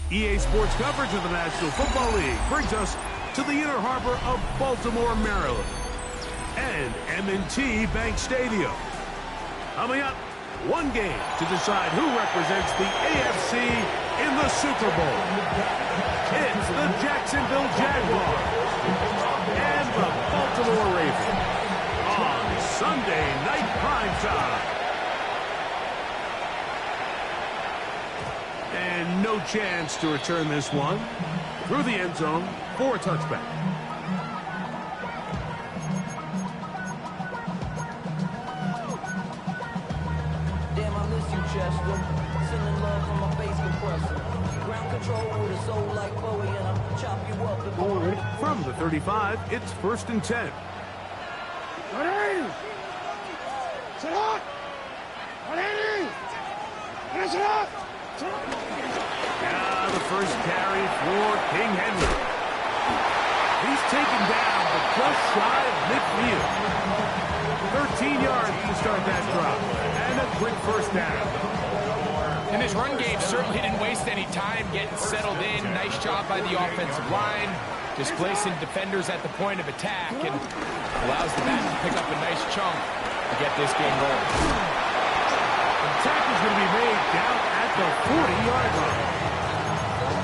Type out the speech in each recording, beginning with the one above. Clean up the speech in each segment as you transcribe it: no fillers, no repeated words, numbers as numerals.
EA Sports coverage of the National Football League brings us to the Inner Harbor of Baltimore, Maryland, and M&T Bank Stadium. Coming up, one game to decide who represents the AFC in the Super Bowl. It's the Jacksonville Jaguars and the Baltimore Ravens on Sunday Night Primetime. And no chance to return this one through the end zone for a touchback. Damn, I miss you, Chester. Sending love from my bass compressor. Ground control with a soul like Bowie, and I'll chop you up. From the 35, it's 1st and 10. Now the first carry for King Henry. He's taken down, but just shy of midfield. 13 yards to start that drop, and a quick first down. And his run game certainly didn't waste any time getting settled in. Nice job by the offensive line, displacing defenders at the point of attack, and allows the back to pick up a nice chunk to get this game rolling. The tackle's going to be made down at the 40-yard line.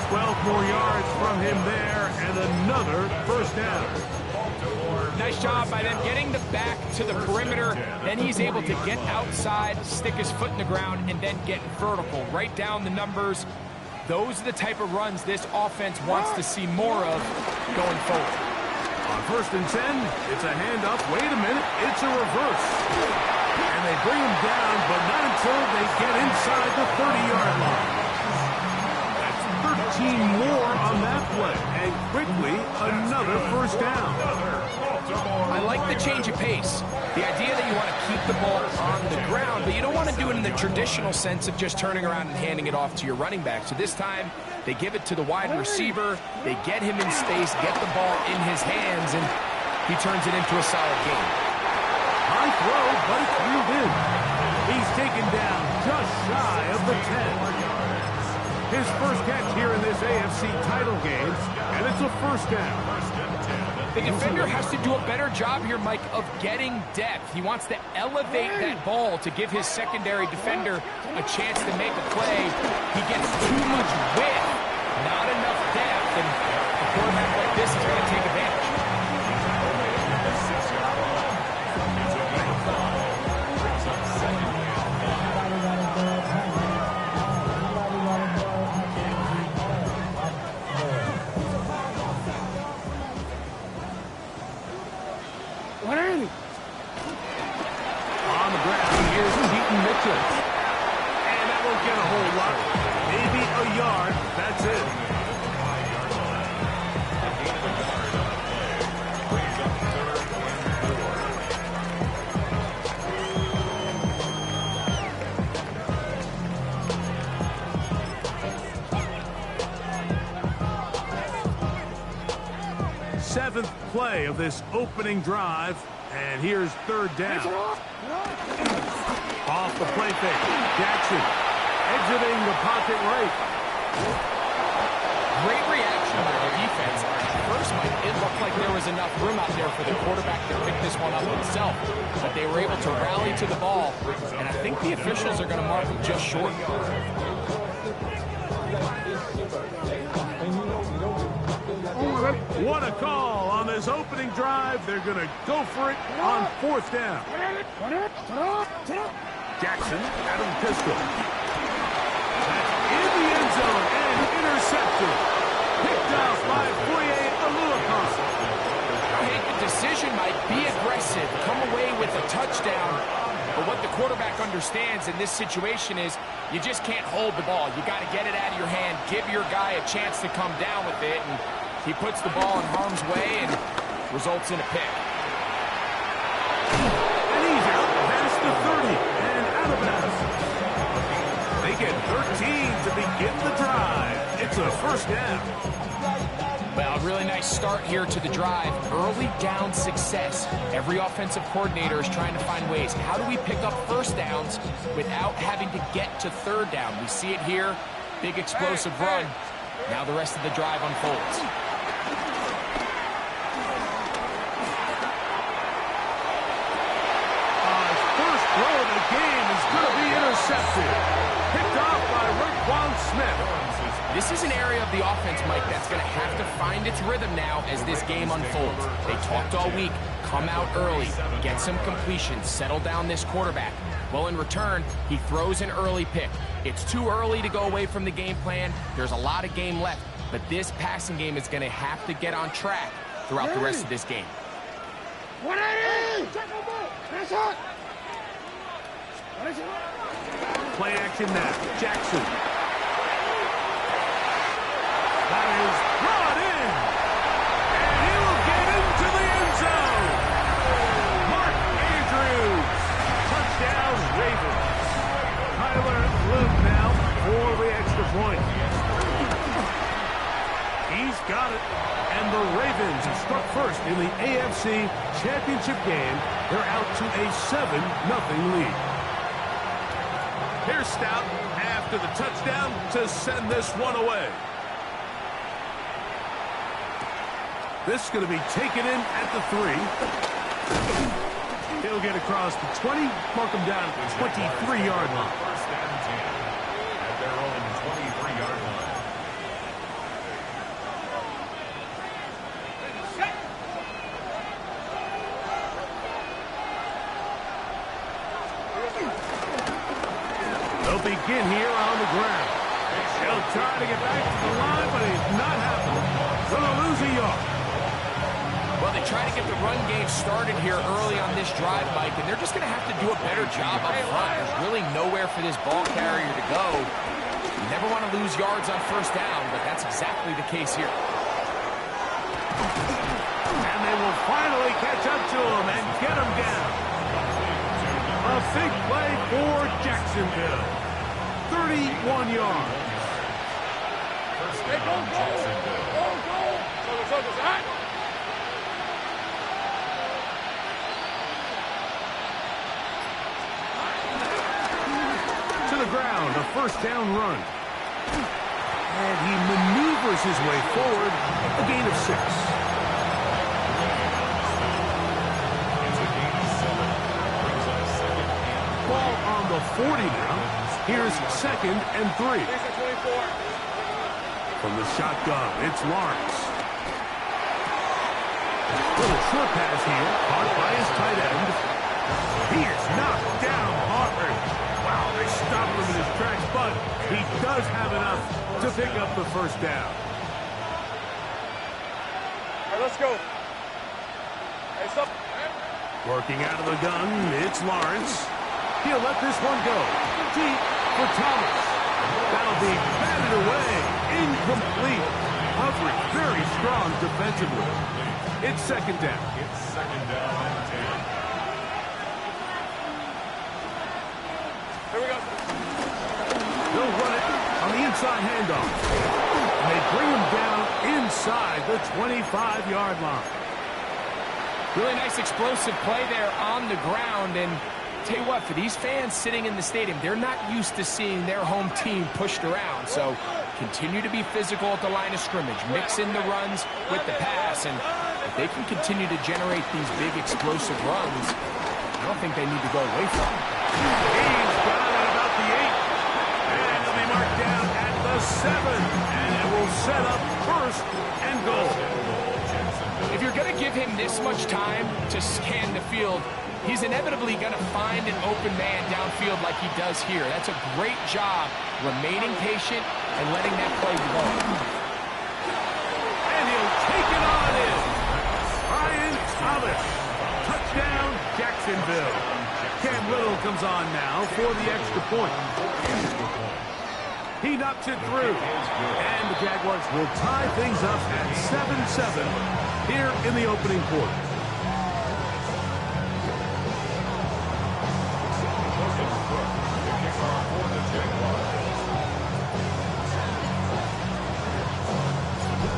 12 more yards from him there, and another first down. Nice job by them getting the back to the perimeter. Then he's able to get outside, stick his foot in the ground, and then get vertical. Right down the numbers. Those are the type of runs this offense wants to see more of going forward. On 1st and 10, it's a handoff. Wait a minute, it's a reverse. And they bring him down, but not until they get inside the 30-yard line. That's 13 more on that play, and quickly another first down. I like the change of pace. The idea that you want to keep the ball on the ground, but you don't want to do it in the traditional sense of just turning around and handing it off to your running back. So this time, they give it to the wide receiver, they get him in space, get the ball in his hands, and he turns it into a solid game. High throw, but it's reeled in. He's taken down just shy of the 10. His first catch here in this AFC title game, and it's a first down. The defender has to do a better job here, Mike, of getting depth. He wants to elevate that ball to give his secondary defender a chance to make a play. He gets too much width, not enough depth, and a quarterback like this is going to take advantage. On the ground, here's Keaton Mitchell. And that won't get a whole lot. Maybe a yard. That's it. Seventh play of this opening drive, and here's 3rd down. Off the play fake, Jackson exiting the pocket right. Great reaction by the defense. At first, Mike, it looked like there was enough room out there for the quarterback to pick this one up himself, but they were able to rally to the ball, and I think the officials are going to mark him just short. What a call on this opening drive. They're going to go for it on 4th down. Jackson, Adam Pistol. That's in the end zone and intercepted. Picked off by Foye Oluokun. Make the decision, Mike. Be aggressive. Come away with a touchdown. But what the quarterback understands in this situation is you just can't hold the ball. You got to get it out of your hand. Give your guy a chance to come down with it. And he puts the ball in harm's way and results in a pick. And he's out past the 30 and out of bounds. They get 13 to begin the drive. It's a first down. Well, a really nice start here to the drive. Early down success. Every offensive coordinator is trying to find ways. How do we pick up first downs without having to get to 3rd down? We see it here. Big explosive run. Now the rest of the drive unfolds. His first throw of the game is going to be intercepted. Picked off by Roquan Smith. This is an area of the offense, Mike, that's going to have to find its rhythm now as this game unfolds. They talked all week. Come out early, get some completions, settle down this quarterback. Well, in return, he throws an early pick. It's too early to go away from the game plan. There's a lot of game left, but this passing game is going to have to get on track throughout the rest of this game. 180! Play action now. Jackson. That is brought in. And he will get into the end zone. Mark Andrews. Touchdown, Ravens. Tyler Luke now for the extra point. He's got it. And the Ravens have struck first in the AFC Championship game. They're out to a 7-0 lead. Here's Stout after the touchdown to send this one away. This is going to be taken in at the 3. He'll get across the 20, mark him down at the 23-yard line. First down and 10 at their own 23-yard line. They'll begin here on the ground. He'll try to get back to the line, but he's not happening. Gonna lose a yard. Well, they try to get the run game started here early on this drive, Mike, and they're just going to have to do a better job up front. There's really nowhere for this ball carrier to go. You never want to lose yards on first down, but that's exactly the case here. And they will finally catch up to him and get him down. A big play for Jacksonville. 31 yards. First down, Jacksonville. To the ground, a first down run. And he maneuvers his way forward, a gain of 6. Ball on the 40 now. Here's 2nd and 3. From the shotgun, it's Lawrence. Little short pass here, caught by his tight end. He is knocked down hard. Wow, they stopped him in his tracks, but he does have enough to pick up the first down. All right, let's go. Hey, stop. Working out of the gun, it's Lawrence. He'll let this one go. Deep for Thomas. That'll be batted away. Incomplete. Coverage very strong defensively. It's 2nd down. It's 2nd down and 10. Here we go. They'll run it on the inside handoff. And they bring him down inside the 25-yard line. Really nice explosive play there on the ground, and tell you what, for these fans sitting in the stadium, they're not used to seeing their home team pushed around. So continue to be physical at the line of scrimmage, mix in the runs with the pass, and if they can continue to generate these big explosive runs, I don't think they need to go away from them. He's got it about the 8. And it'll be marked down at the 7. And it will set up 1st and goal. If you're going to give him this much time to scan the field, he's inevitably going to find an open man downfield like he does here. That's a great job remaining patient and letting that play develop. And he'll take it on in. Brian Thomas. Touchdown, Jacksonville. Cam Little comes on now for the extra point. He knocks it through. And the Jaguars will tie things up at 7-7 here in the opening quarter.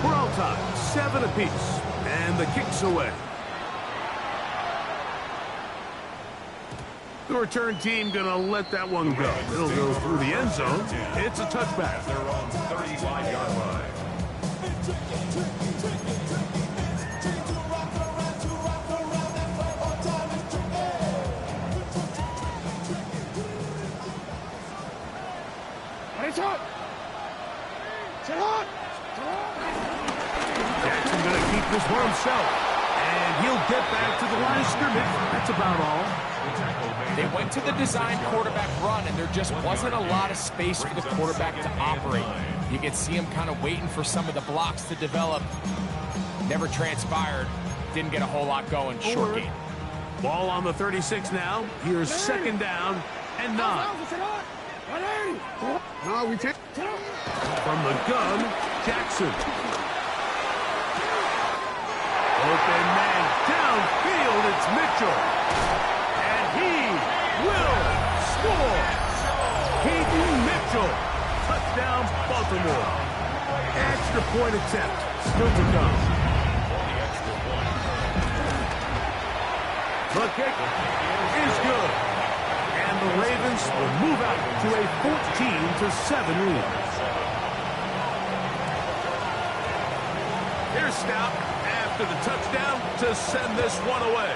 We're all tied, 7 apiece, and the kick's away. The return team gonna let that one go. It'll go through the end zone. It's a touchback. They're on 35-yard line. Jackson going to keep this for himself. And he'll get back to the line of scrimmage. That's about all. They went to the design quarterback run, and there just wasn't a lot of space for the quarterback to operate. You could see him kind of waiting for some of the blocks to develop. Never transpired. Didn't get a whole lot going. Short game. Ball on the 36 now. Here's second down and 9. From the gun, Jackson. Open man downfield. It's Mitchell. And he will score. Keaton Mitchell. Touchdown, Baltimore. Extra point attempt. Still to come. The kick is good. And the Ravens will move out to a 14-7 lead. Here's Stout after the touchdown to send this one away.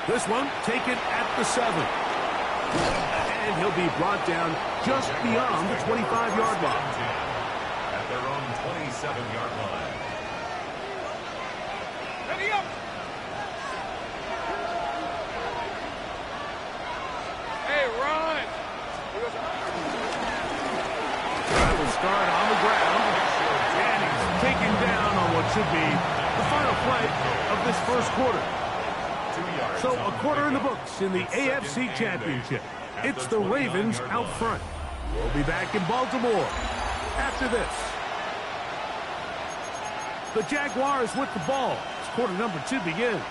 This one taken at the 7. And he'll be brought down just beyond the 25-yard line. At their own 27-yard line. Ready up! Hey, run! Try will start on the ground. And he's taken down on what should be the final play of this first quarter. So a quarter in the books in the AFC Championship. It's the Ravens out front. We'll be back in Baltimore after this. The Jaguars with the ball as quarter number 2 begins.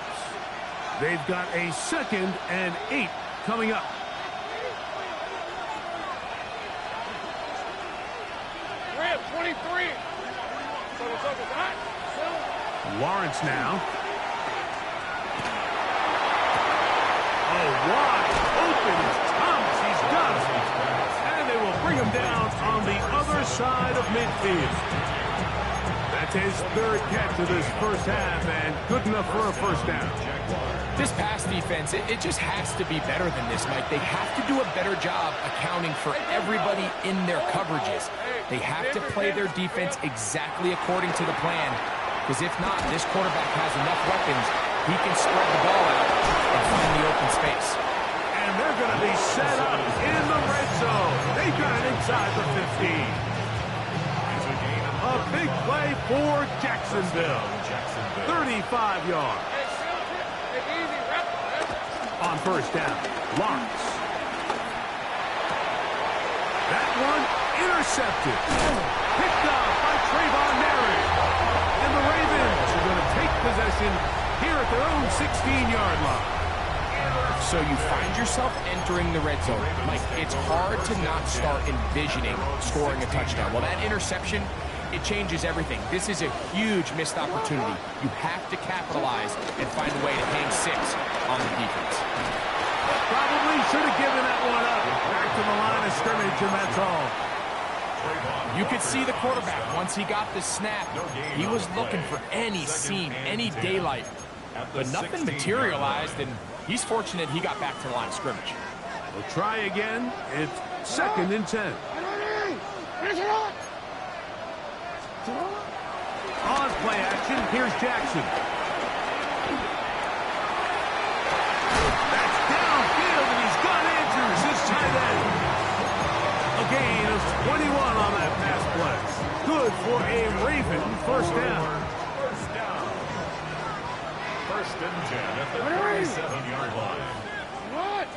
They've got a 2nd and 8 coming up. We're at 23. So what's up with that? Lawrence now. Oh, wide open is Thomas. He's got it. And they will bring him down on the other side of midfield. That's his 3rd catch of this first half, and good enough for a first down. This pass defense, it just has to be better than this, Mike. They have to do a better job accounting for everybody in their coverages. They have to play their defense exactly according to the plan, because if not, this quarterback has enough weapons. He can spread the ball out and find the open space. And they're going to be set up in the red zone. They've got it inside the 15. A big play for Jacksonville. 35 yards. On first down, Lawrence. That one intercepted. Picked up by Trayvon Merritt. And the Ravens are going to take possession here at their own 16-yard line. So you find yourself entering the red zone. Mike, it's hard to not start envisioning scoring a touchdown. Well, that interception, it changes everything. This is a huge missed opportunity. You have to capitalize and find a way to hang 6 on the defense. Probably should have given that one up. Back to the line of scrimmage, and that's all. You could see the quarterback, once he got the snap, he was looking for any seam, any daylight. But nothing materialized, and he's fortunate he got back to the line of scrimmage. We'll try again. It's 2nd and 10. On play action, here's Jackson. That's downfield, and he's got Andrews, his tight end. A gain of 21 on that pass play. Good for a Raven first down. First and 10 at the 37-yard line. What?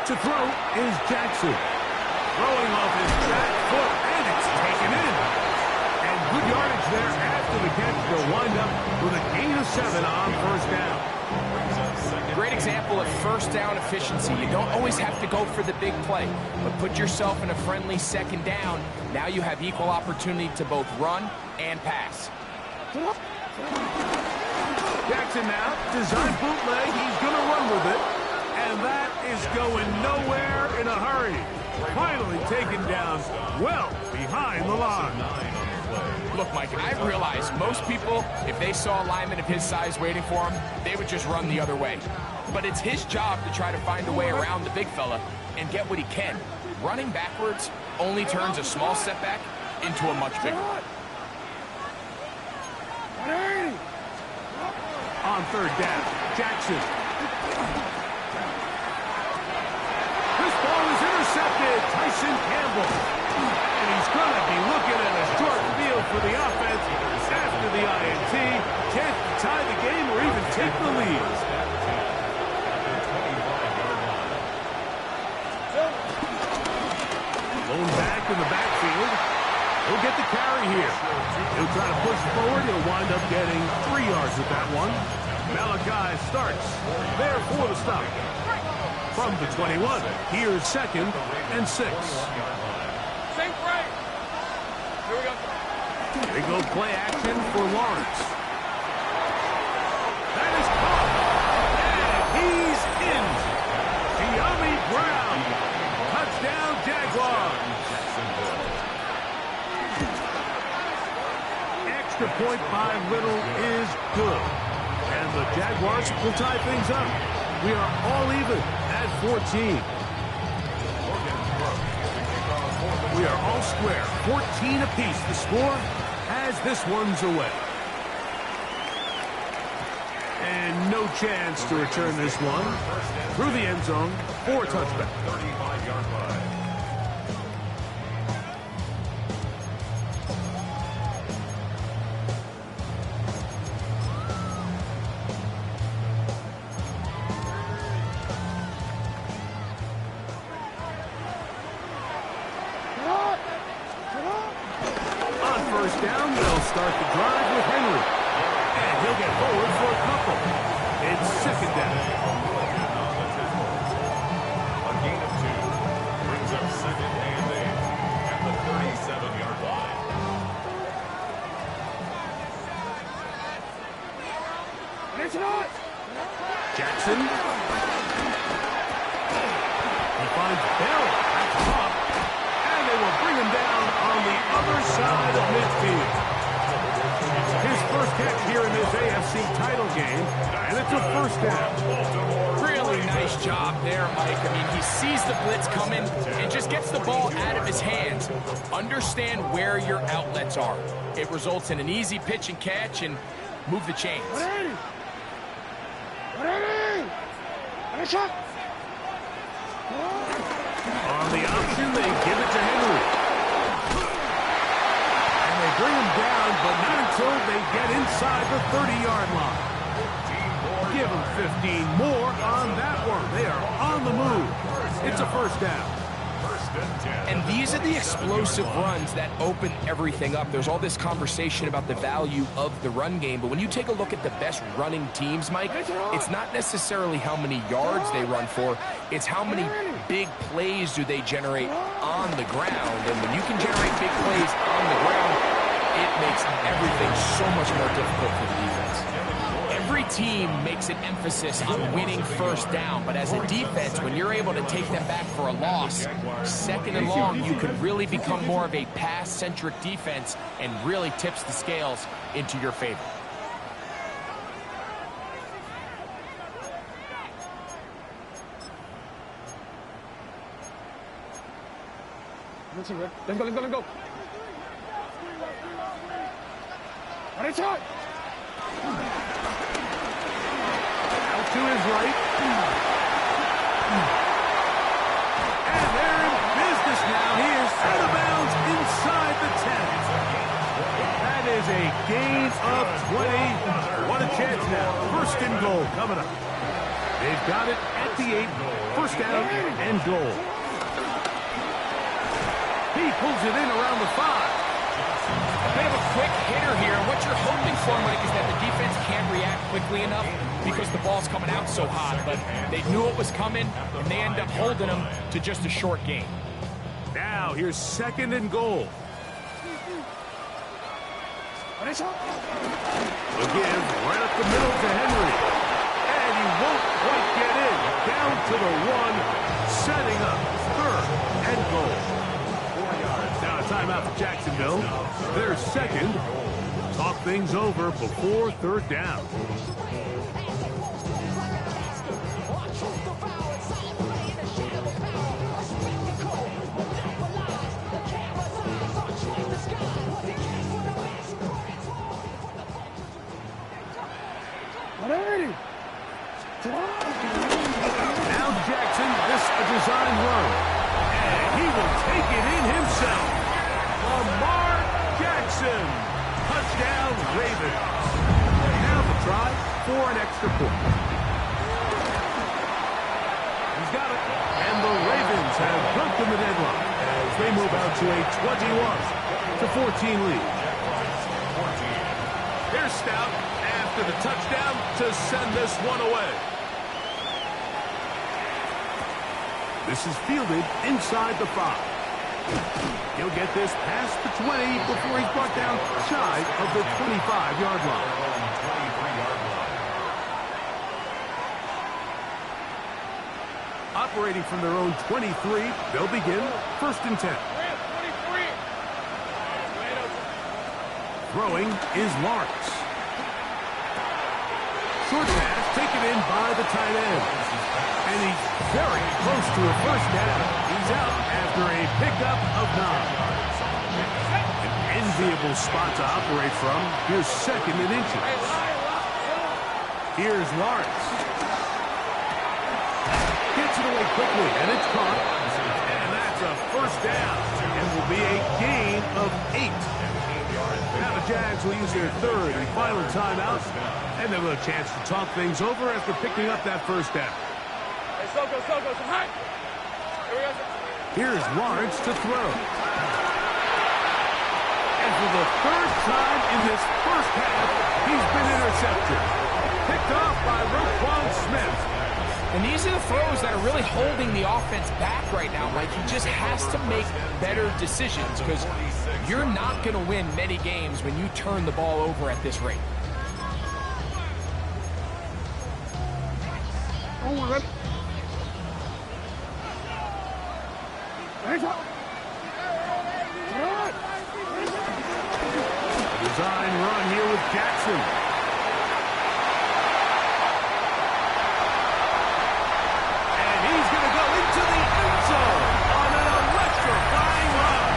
To throw is Jackson. Throwing off his back foot, and it's taken in. And good yardage there after the catch. They'll wind up with a gain of 7 on first down. Great example of first down efficiency. You don't always have to go for the big play, but put yourself in a friendly 2nd down. Now you have equal opportunity to both run and pass. Jackson now, design bootleg, he's going to run with it. And that is going nowhere in a hurry. Finally taken down well behind the line. Look, Mike, I realize most people, if they saw a lineman of his size waiting for him, they would just run the other way. But it's his job to try to find a way around the big fella and get what he can. Running backwards only turns a small setback into a much bigger one. On third down, Jackson. This ball is intercepted. Tyson Campbell. And he's going to be looking at a short field for the offense after the INT. Chance to tie the game or even take the lead. Lone back in the backfield. He'll get the carry here. He'll try to push forward. He'll wind up getting 3 yards with that one. Malachi starts there for the stop. From the 21, here's 2nd and 6. Sink right. Here we go. They go play action for Lawrence. That is caught. And he's in. De'Ami Brown. Touchdown, Jaguars. Extra point by Little is good. And the Jaguars will tie things up. We are all even at 14. We are all square. 14 apiece. The score as this one's away. And no chance to return this one through the end zone for a touchback. 35-yard line. Down, they'll start the drive with Henry. And he'll get forward for a couple. It's 2nd down. A gain of 2 brings up 2nd and 8 at the 37-yard line. Jackson. He finds Bell at the top. And they will bring him down on the other side of midfield. His first catch here in this AFC title game, and it's a 1st down. Really nice job there, Mike. I mean, he sees the blitz coming and just gets the ball out of his hands. Understand where your outlets are. It results in an easy pitch and catch and move the chains. On the option, they give it to Henry. And they bring him down, but not until they get inside the 30-yard line. Give them 15 more on that one. They are on the move. It's a 1st down. And these are the explosive runs that open everything up. There's all this conversation about the value of the run game, but when you take a look at the best running teams, Mike, it's not necessarily how many yards they run for, it's how many big plays do they generate on the ground. And when you can generate big plays on the ground, it makes everything so much more difficult for the defense. Every team makes an emphasis on winning 1st down, but as a defense, when you're able to take them back for a loss, 2nd and long, you can really become more of a pass-centric defense and really tips the scales into your favor. Let's go, let's go. Out to his right. And they're in business now. He is out of bounds inside the 10. That is a gain of 20. What a chance now. 1st and goal coming up. They've got it at the 8. 1st down and goal. He pulls it in around the 5. A bit of a quick hitter here. What you're hoping for, Mike, is that the defense can't react quickly enough because the ball's coming out so hot. But they knew it was coming, and they end up holding them to just a short gain. Now, here's 2nd and goal. The give right up the middle to Henry. And he won't quite get in. Down to the 1, setting up 3rd and goal. 4 yards. Now a timeout for Jacksonville. Their second. Talk things over before 3rd down. Now Jackson, this a design run. And he will take it in himself. Lamar Jackson. Touchdown, Ravens. Now the try for an extra point. He's got it. And the Ravens have broken the deadlock as they move out to a 21-14 lead. Here's Stout after the touchdown to send this one away. This is fielded inside the 5. He'll get this past the 20 before he's brought down shy of the 25-yard line. Operating from their own 23, they'll begin 1st and 10. Throwing is Lawrence. Short pass taken in by the tight end. And he's very close to a 1st down. He's out after a pickup of 9. An enviable spot to operate from. Here's 2nd and inches. Here's Lawrence. Gets it away quickly, and it's caught. And that's a 1st down. And will be a gain of 8. Now the Jags will use their 3rd and final timeout. And they'll have a chance to talk things over after picking up that 1st down. Here's Lawrence to throw. And for the 3rd time in this 1st half, he's been intercepted. Picked off by Roquan Smith. And these are the throws that are really holding the offense back right now. Like, he just has to make better decisions because you're not going to win many games when you turn the ball over at this rate. Design run here with Jackson. And he's going to go into the end zone on an electrifying run.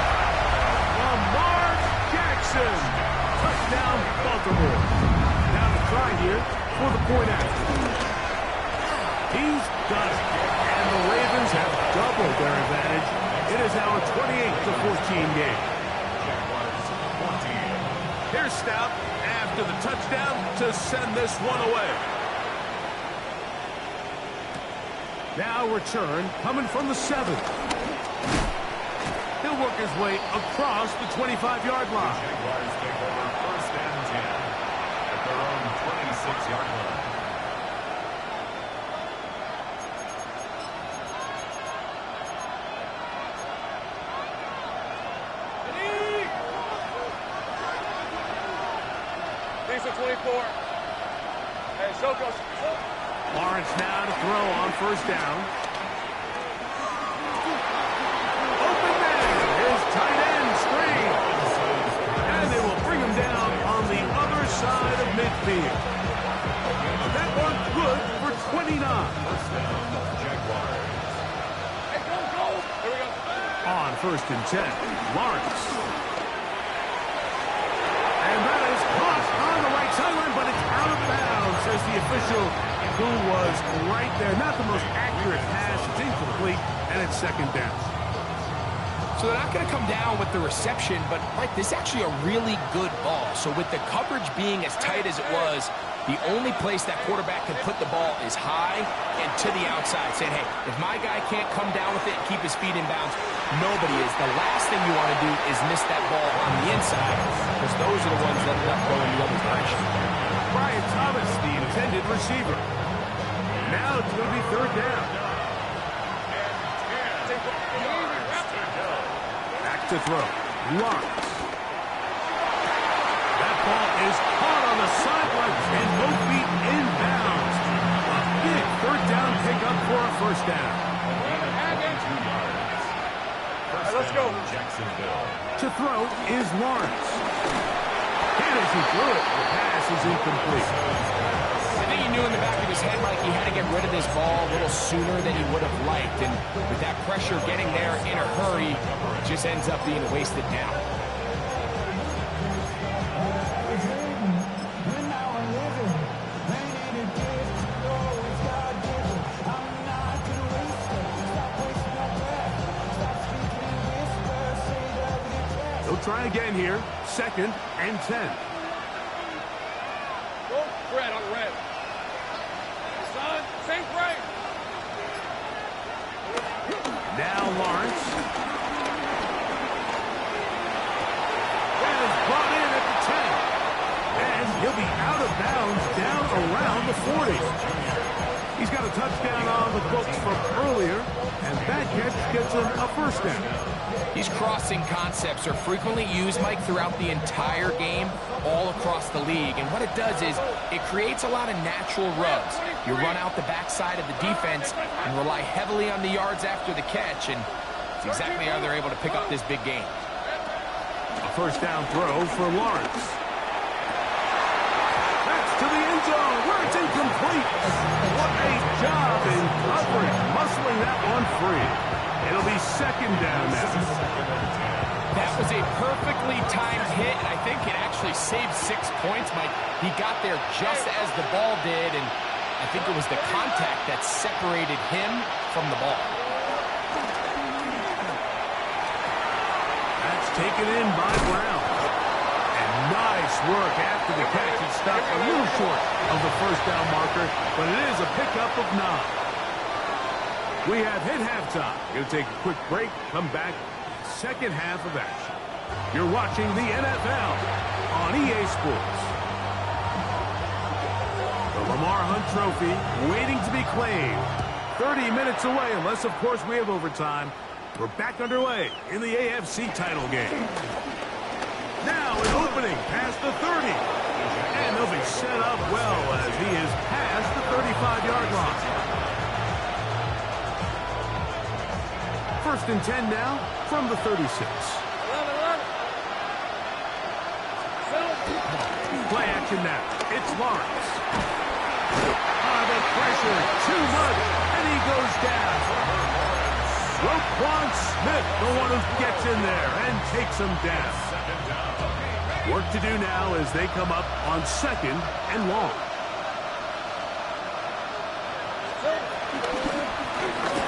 Lamar Jackson. Touchdown, Baltimore. Now to try here for the point after. He's done it. And the Ravens have doubled their advantage. It is now a 28-14 game. Here's Stout after the touchdown to send this one away. Now return coming from the 7. He'll work his way across the 25-yard line. Jaguars take over 1st and 10 at their own 26-yard line. Lawrence now to throw on 1st down. Open man, his tight end screen. And they will bring him down on the other side of midfield. That one good for 29. On 1st and 10, Lawrence. And that is caught on the right sideline, but it's out of bounds, says the official, who was right there. Not the most accurate pass. It's incomplete, and it's 2nd down. So they're not going to come down with the reception, but, Mike, this is actually a really good ball. So with the coverage being as tight as it was, the only place that quarterback can put the ball is high and to the outside, saying, hey, if my guy can't come down with it and keep his feet in bounds, nobody is. The last thing you want to do is miss that ball on the inside, because those are the ones that end up going the other direction. Brian Thomas, the intended receiver. Now it's going to be 3rd down. Back to throw. Lawrence. That ball is caught on the sideline and no feet inbounds. A big first down. Let's go. Jacksonville. To throw is Lawrence. He doesn't throw it. The pass is incomplete. I think he knew in the back of his head, Mike, he had to get rid of this ball a little sooner than he would have liked. And with that pressure getting there in a hurry, it just ends up being wasted now. Try again here. 2nd and 10. Go. Red on red. Son, same frame. Now Lawrence. That is brought in at the 10. And he'll be out of bounds down around the 40. He's got a touchdown on the books from earlier, and that catch gets him a first down. These crossing concepts are frequently used, Mike, throughout the entire game, all across the league. And what it does is it creates a lot of natural rubs. You run out the backside of the defense and rely heavily on the yards after the catch, and it's exactly how they're able to pick up this big game. A first down throw for Lawrence. That's to the end zone, where it's incomplete. What a job in coverage, muscling that one free. It'll be 2nd down now. That was a perfectly timed hit, and I think it actually saved 6 points, Mike. He got there just as the ball did, and I think it was the contact that separated him from the ball. That's taken in by Brown. And nice work after the catch. It stopped a little short of the first down marker, but it is a pickup of 9. We have hit halftime. Going to take a quick break, come back, second half of action. You're watching the NFL on EA Sports. The Lamar Hunt Trophy waiting to be claimed. 30 minutes away, unless, of course, we have overtime. We're back underway in the AFC title game. Now an opening past the 30. And they'll be set up well as he is past the 35-yard line. 1st and 10 now from the 36. 11. Play action now. It's Lawrence. The pressure, too much, and he goes down. Roquan Smith, the one who gets in there and takes him down. Work to do now as they come up on 2nd and long.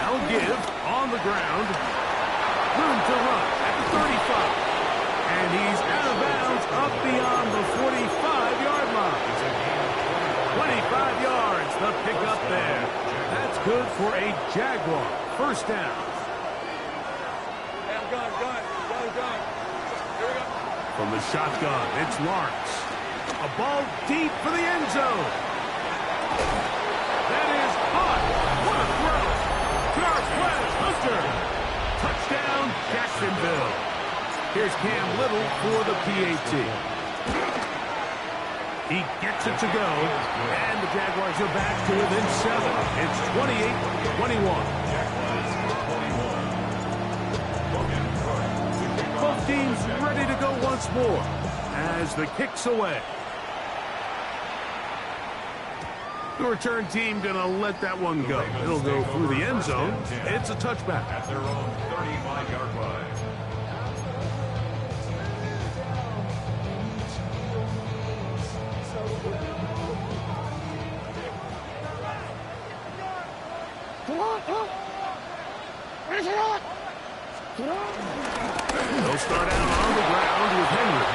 Now give on the ground. Room to run at the 35. And he's out of bounds up beyond the 45-yard line. 25 yards, the pickup there. That's good for a Jaguar. First down. Gun. Here we go. From the shotgun, it's Lawrence. A ball deep for the end zone. That is hot. What a throw. Jarquez Hunter. Touchdown, Jacksonville. Here's Cam Little for the PAT. He gets it to go, and the Jaguars are back to within 7. It's 28-21. Both teams ready to go once more as the kick's away. The return team going to let that one go. It'll go through the end zone. It's a touchback. At their own 35-yard line. They'll start out on the ground with Henry.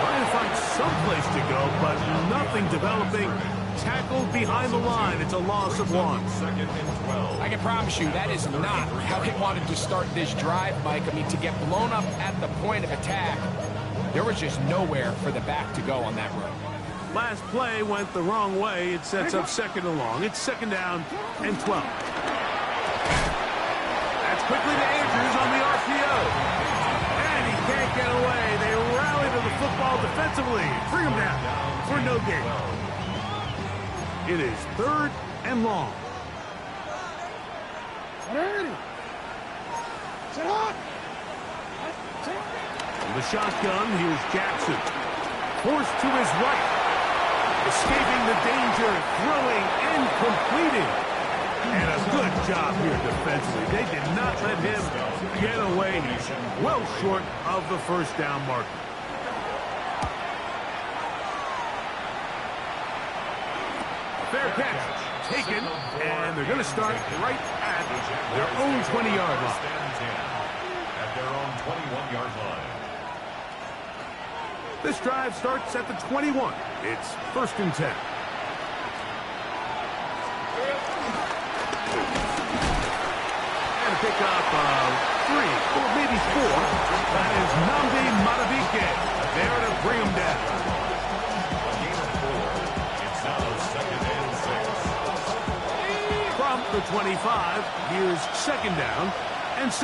Trying to find someplace to go, but nothing developing. Tackled behind the line. It's a loss of 1. 2nd and 12. I can promise you that is not how they wanted to start this drive, Mike. I mean, to get blown up at the point of attack, there was just nowhere for the back to go on that run. Last play went the wrong way. It sets up 2nd and long. It's 2nd down and 12. That's quickly to Andrews on the RPO. And he can't get away. They rally to the football defensively. Bring him down for no gain. It is 3rd and long. From the shotgun, here's Jackson. Forced to his right. Escaping the danger, throwing and completing. And a good job here defensively. They did not let him get away. He's well short of the first down marker. Fair catch taken, and they're going to start right at their own 20-yard line. At their own 21-yard line. This drive starts at the 21. It's 1st and 10. And a pickup of 3 or maybe 4. That is Nnamdi Madubuike there to bring him down. Gain of 4. It's now 2nd and 6. From the 25, here's 2nd down and 6.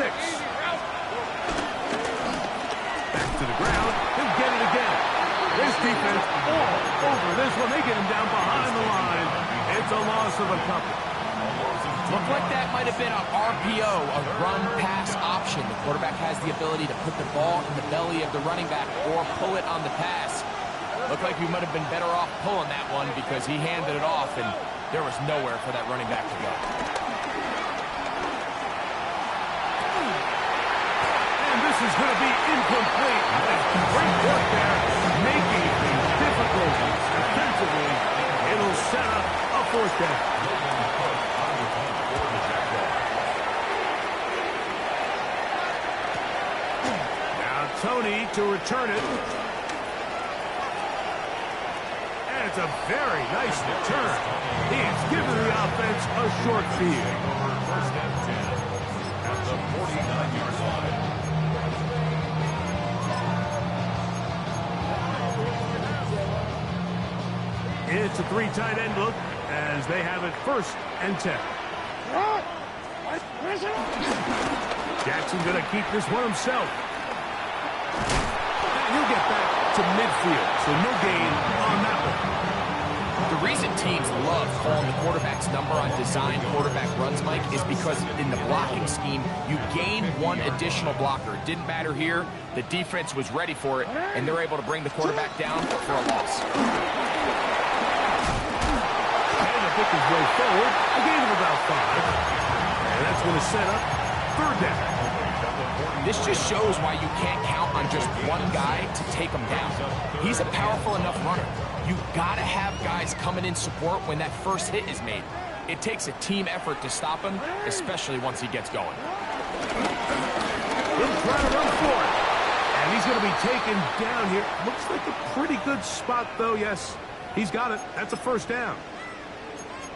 Back to the ground. He'll get it again. This defense all over this one. They get him down behind the line. It's a loss of a couple. Looked like that might have been an RPO, a run-pass option. The quarterback has the ability to put the ball in the belly of the running back or pull it on the pass. Looked like we might have been better off pulling that one because he handed it off, and there was nowhere for that running back to go. And this is going to be incomplete. Great work there, making things difficult defensively. It'll set up a 4th down. Now Tony to return it. And it's a very nice return. He has given the offense a short field. 1st and 10. At the 49-yard line. It's a 3 tight end look as they have it 1st and 10. Jackson going to keep this one himself. And he'll get back to midfield, so no gain on that one. The reason teams love calling the quarterback's number on design quarterback runs, Mike, is because in the blocking scheme, you gain one additional blocker. It didn't matter here. The defense was ready for it, and they're able to bring the quarterback down for a loss. Pick his way forward, a gain of about 5. And that's going to set up 3rd down. This just shows why you can't count on just one guy to take him down. He's a powerful enough runner. You got to have guys coming in support when that first hit is made. It takes a team effort to stop him, especially once he gets going. He'll try to run for it. And he's going to be taken down here. Looks like a pretty good spot, though. Yes, he's got it. That's a 1st down.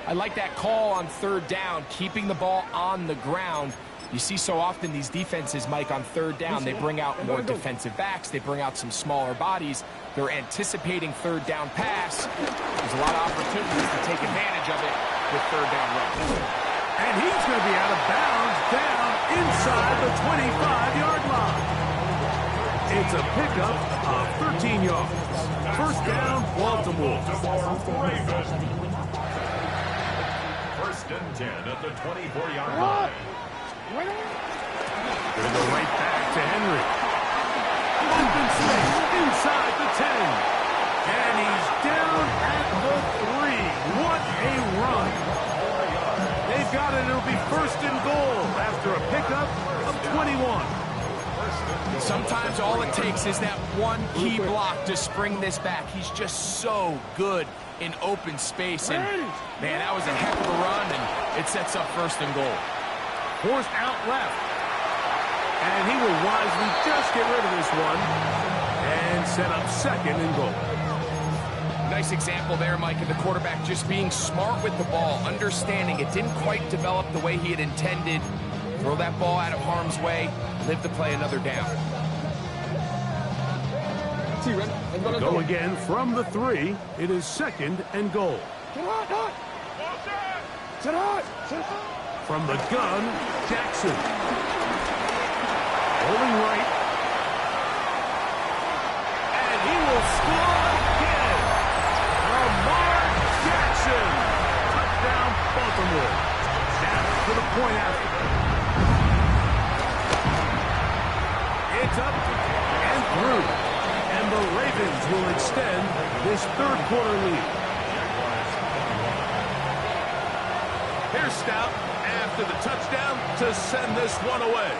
I like that call on 3rd down, keeping the ball on the ground. You see so often these defenses, Mike, on 3rd down, they bring out more defensive backs. They bring out some smaller bodies. They're anticipating 3rd down pass. There's a lot of opportunities to take advantage of it with 3rd down runs. And he's going to be out of bounds down inside the 25-yard line. It's a pickup of 13 yards. 1st down, Baltimore. 1st and 10 at the 24-yard line. Going to go right back to Henry. Open space inside the 10. And he's down at the 3. What a run. They've got it. It'll be 1st and goal after a pickup of 21. Sometimes all it takes is that one key block to spring this back. He's just so good in open space. And, man, that was a heck of a run, and it sets up 1st and goal. Forced out left. And he will wisely just get rid of this one and set up 2nd and goal. Nice example there, Mike, of the quarterback just being smart with the ball, understanding it didn't quite develop the way he had intended. Throw that ball out of harm's way, live to play another down. Go again from the 3. It is 2nd and goal. From the gun, Jackson. Rolling right. And he will score again. Lamar Jackson. Touchdown, Baltimore. Down to the point after. this third quarter lead. Here's Stout after the touchdown to send this one away.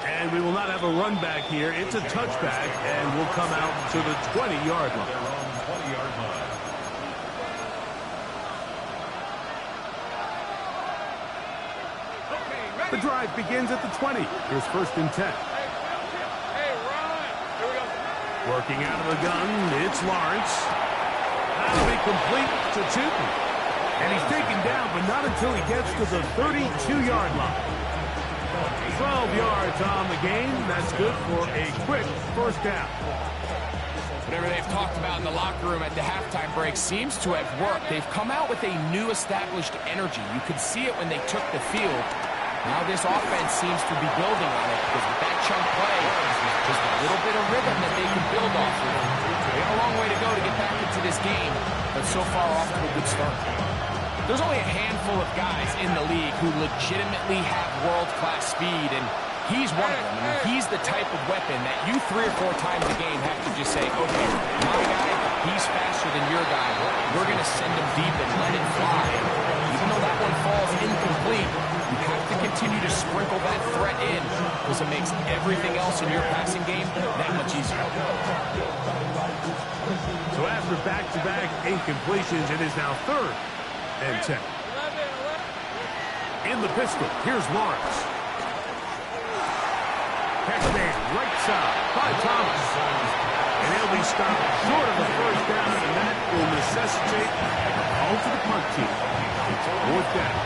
And we will not have a run back here. It's a touchback, and we'll come out to the 20-yard line. Their own 20-yard line. The drive begins at the 20. Here's first and 10. Hey, run! Here we go. Working out of the gun, it's Lawrence. That'll be complete to Tootin. And he's taken down, but not until he gets to the 32-yard line. 12 yards on the game. That's good for a quick first down. Whatever they've talked about in the locker room at the halftime break seems to have worked. They've come out with a new established energy. You could see it when they took the field. Now this offense seems to be building on it because with that chunk play, there's just a little bit of rhythm that they can build off of. They have a long way to go to get back into this game, but so far off to a good start. There's only a handful of guys in the league who legitimately have world-class speed, and he's one of them. I mean, he's the type of weapon that you 3 or 4 times a game have to just say, okay, my guy, he's faster than your guy. We're going to send him deep and let it fly. Even though that one falls incomplete, you have to continue to sprinkle that threat in because it makes everything else in your passing game that much easier. So after back-to-back incompletions, it is now third and 10. In the pistol, here's Lawrence. Catch man, right side by Thomas. And he'll be stopped short of the first down, and that will necessitate a call to the punt team. Fourth down.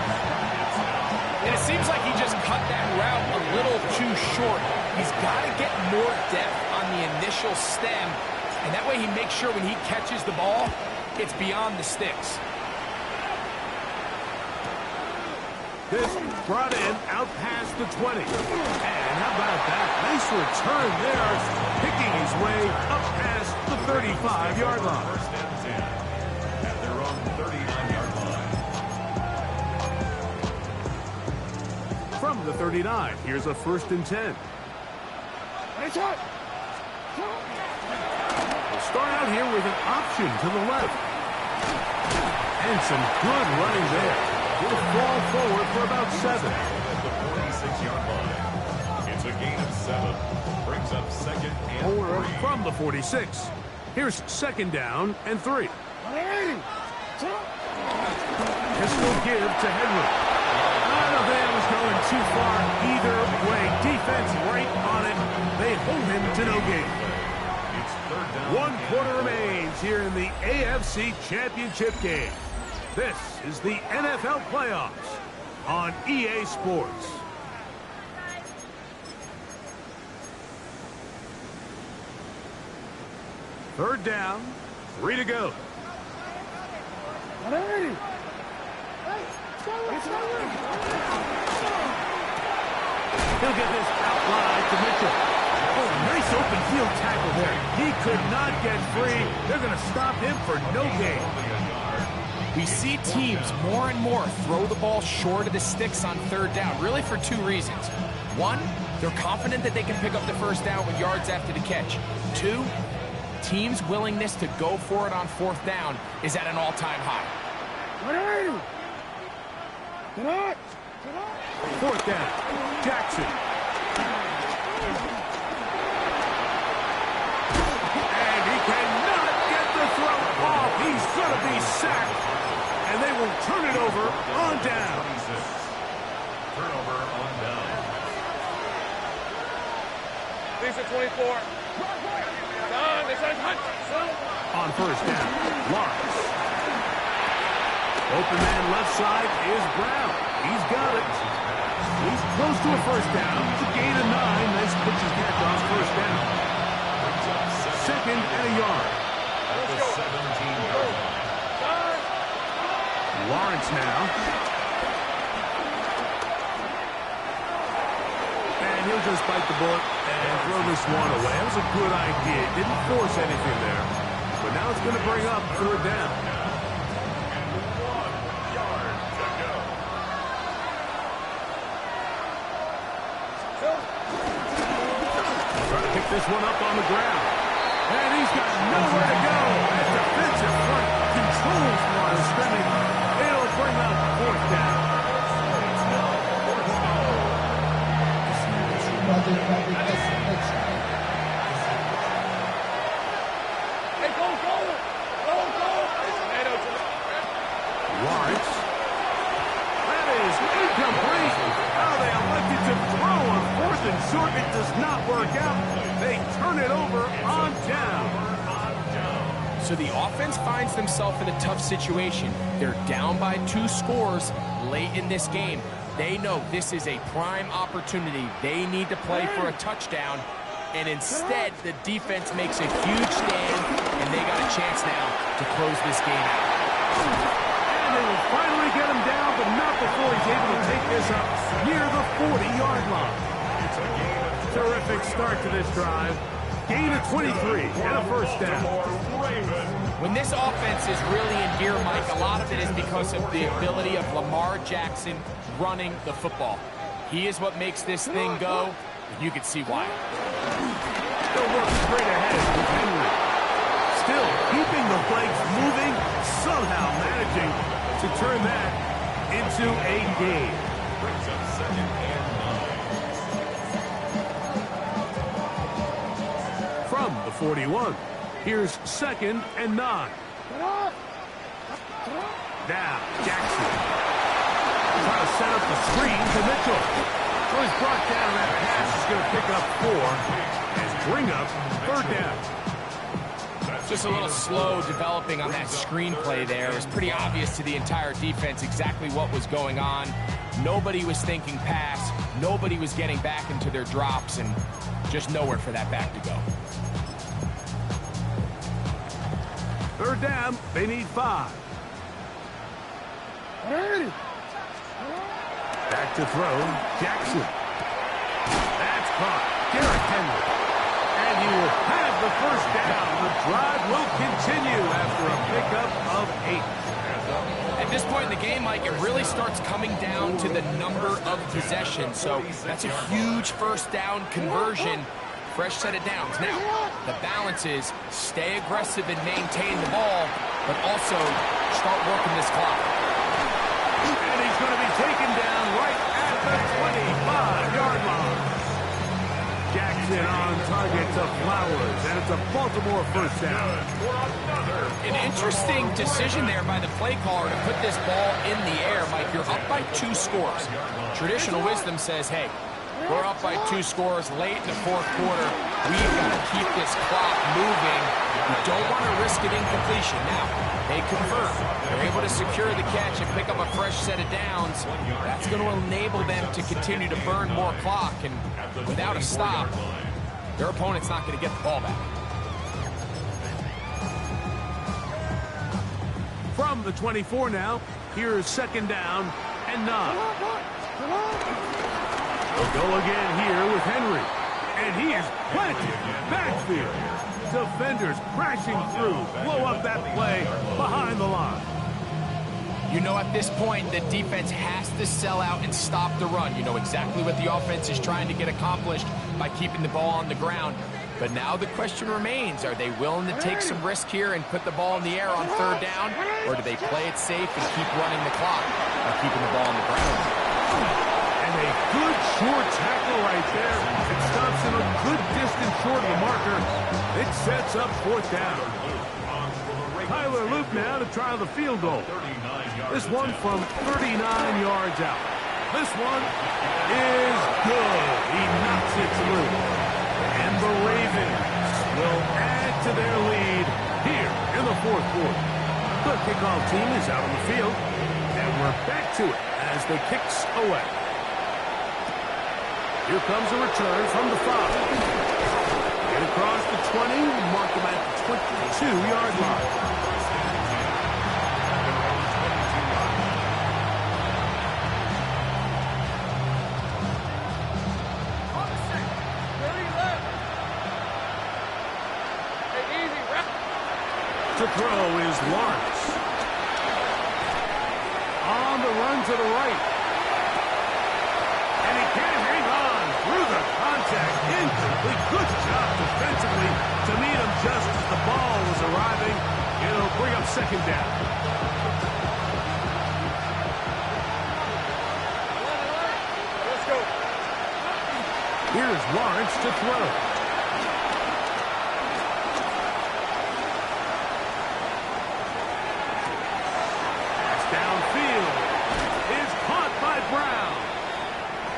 And it seems like he just cut that route a little too short. He's got to get more depth on the initial stem, and that way he makes sure when he catches the ball, it's beyond the sticks. This brought in out past the 20. And how about that? Nice return there, picking his way up past the 35-yard line. First and 10 at their own 39-yard line. From the 39, here's a first and 10. We'll start out here with an option to the left. And some good running there. Will fall forward for about 7. At the 46-yard line. It's a gain of 7. Brings up second and 3. From the 46, here's second down and 3. Pistol give to Henry. I don't think it was going too far either way. Defense right on it. They hold him to no gain. It's third down. 1 quarter remains here in the AFC Championship game. This is the NFL playoffs on EA Sports. Third down, 3 to go. He'll get this out wide to Mitchell. Oh, nice open field tackle there. He could not get free. They're going to stop him for no gain. We see teams more and more throw the ball short of the sticks on third down, really for 2 reasons. 1, they're confident that they can pick up the first down with yards after the catch. 2, teams' willingness to go for it on fourth down is at an all-time high. Fourth down, Jackson. And he cannot get the throw off. He's going to be sacked. And they will turn it over on down. 26. Turnover on down. Lisa 24. Done. They said hunt. On first down, Lawrence. Open man left side is Brown. He's got it. He's close to a first down. It's a gain of 9. Nice pitches back on first down. Second and a yard. At the 17-yard line. Lawrence now. And he'll just bite the bullet and throw this one away. That was a good idea. Didn't force anything there. But now it's going to bring up third down. 1 yard to go. Trying to pick this one up on the ground. And he's got nowhere to go. That defensive front controls line of scrimmage. It'll bring up fourth down. Hey, go! Lawrence. That is incomplete. How they elected to throw on fourth and short. It does not work out. They turn it over on down. So the offense finds themselves in a tough situation. They're down by 2 scores late in this game. They know this is a prime opportunity. They need to play for a touchdown. And instead, the defense makes a huge stand, and they got a chance now to close this game out. And they will finally get him down, but not before he's able to take this up near the 40-yard line. Terrific start to this drive. Gain of 23 and a first down. When this offense is really in gear, Mike, a lot of it is because of the ability of Lamar Jackson running the football. He is what makes this thing go, and you can see why. They'll work straight ahead with Henry. Still keeping the legs moving, somehow managing to turn that into a gain. Brings up 2nd and 9. From the 41, here's 2nd and 9. Now, Jackson. Trying to set up the screen to Mitchell. So he's brought down. That pass is going to pick up 4 and bring up 3rd down. Just a little slow developing on that screenplay there. It was pretty obvious to the entire defense exactly what was going on. Nobody was thinking pass. Nobody was getting back into their drops, and just nowhere for that back to go. 3rd down, they need 5. Back to throw, Jackson. That's caught. Derrick Henry. And he will have the first down. The drive will continue after a pickup of 8. At this point in the game, Mike, it really starts coming down to the number of possessions. So that's a huge first down conversion. Fresh set of downs. Now, the balance is stay aggressive and maintain the ball, but also start working this clock. And he's going to be taken down right at the 25-yard line. Jackson on target to Flowers, and it's a Baltimore first down. An interesting decision there by the play caller to put this ball in the air. Mike, you're up by 2 scores. Traditional wisdom says, hey, we're up by 2 scores late in the 4th quarter. We've got to keep this clock moving. We don't want to risk an incompletion. Now, they convert. They're able to secure the catch and pick up a fresh set of downs. That's going to enable them to continue to burn more clock. And without a stop, their opponent's not going to get the ball back. From the 24 now, here's 2nd down and 9. They'll go again here with Henry. And he is planted backfield. Defenders crashing through. Blow up that play behind the line. You know, at this point, the defense has to sell out and stop the run. You know exactly what the offense is trying to get accomplished by keeping the ball on the ground. But now the question remains, are they willing to take some risk here and put the ball in the air on 3rd down? Or do they play it safe and keep running the clock by keeping the ball on the ground? And a good short tackle right there. It stops him a good distance short of the marker. It sets up 4th down. Tyler Luke now to try the field goal. This one from 39 yards out. This one is good. He knocks it through. And the Ravens will add to their lead here in the 4th quarter. The kickoff team is out on the field. And we're back to it as the kicks away. Here comes a return from the 5. Get across the 20, mark him at the 22-yard line. To throw is Lawrence. On the run to the right. And he can't hang on through the contact. Incomplete. Good job to just as the ball was arriving. It'll bring up second down. Let's go. Here's Lawrence to throw. Pass downfield is caught by Brown.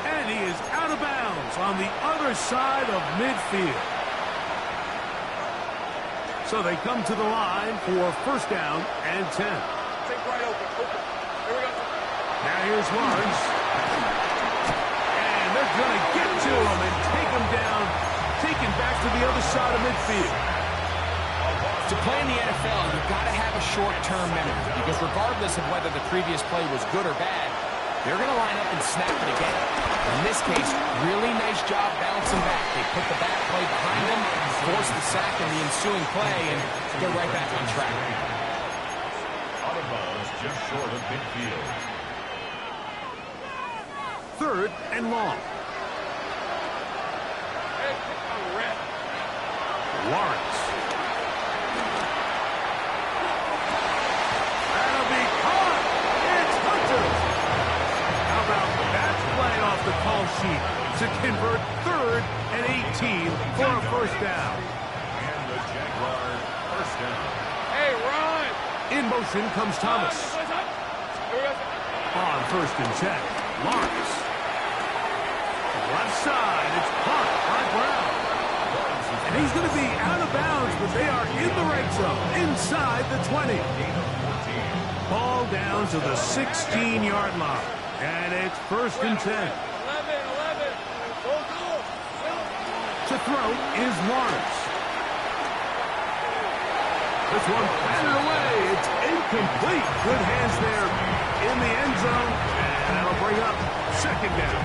And he is out of bounds on the other side of midfield. So they come to the line for first down and 10. Take right open. Here we go. Now here's Lawrence. And they're going to get to him and take him down, taken back to the other side of midfield. To play in the NFL, you've got to have a short-term memory, because regardless of whether the previous play was good or bad, they're going to line up and snap it again. In this case, really nice job bouncing back. They put the back play behind them, force the sack in the ensuing play, and they're right back on track. Out of bounds, just short of midfield. Third and long. Hey, pick on the red. Lawrence. That'll be caught. It's Hunter. How about that play off the call sheet to convert third and 18 for a first down. And the Jaguars first down. Hey, run. In motion comes Thomas. Here we go. On first and 10, Lawrence. Left side, it's caught by Brown. And he's going to be out of bounds, but they are in the red zone, inside the 20. Ball down to the 16-yard line. And it's first and 10. 11. Go. To throw is Lawrence. This one batted away. It's incomplete. Good hands there in the end zone. And that'll bring up second down.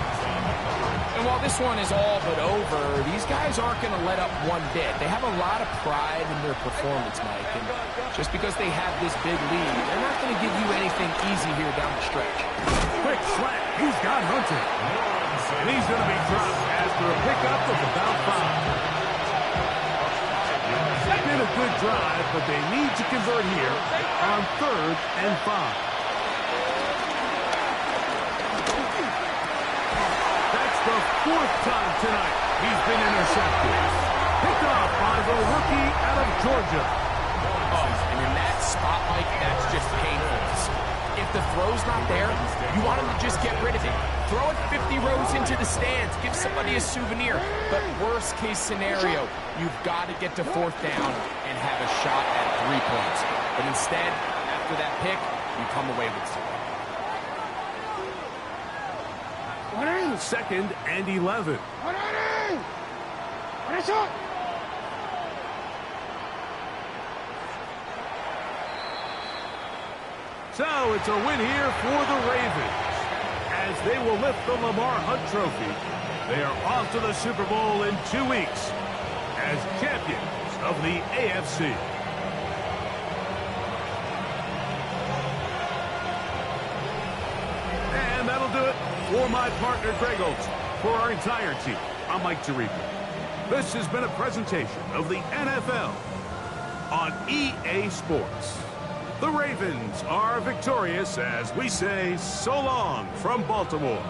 And while this one is all but over, these guys aren't going to let up one bit. They have a lot of pride in their performance, Mike. And just because they have this big lead, they're not going to give you anything easy here down the stretch. Quick slant. He's got Hunter. And he's going to be dropped after a pickup of about 5. It's been a good drive, but they need to convert here on third and 5. That's the fourth time tonight he's been intercepted. Picked off by the rookie out of Georgia. Oh, and in that spot, Mike, that's just painful to see. If the throw's not there, you want him to just get rid of it. Throw it 50 rows into the stands. Give somebody a souvenir. But worst case scenario, you've got to get to fourth down and have a shot at 3 points. But instead, after that pick, you come away with 0. Second and 11. So it's a win here for the Ravens, as they will lift the Lamar Hunt Trophy. They are off to the Super Bowl in 2 weeks as champions of the AFC. And that'll do it for my partner, Greg Olson. For our entire team, I'm Mike Tirico. This has been a presentation of the NFL on EA Sports. The Ravens are victorious as we say so long from Baltimore.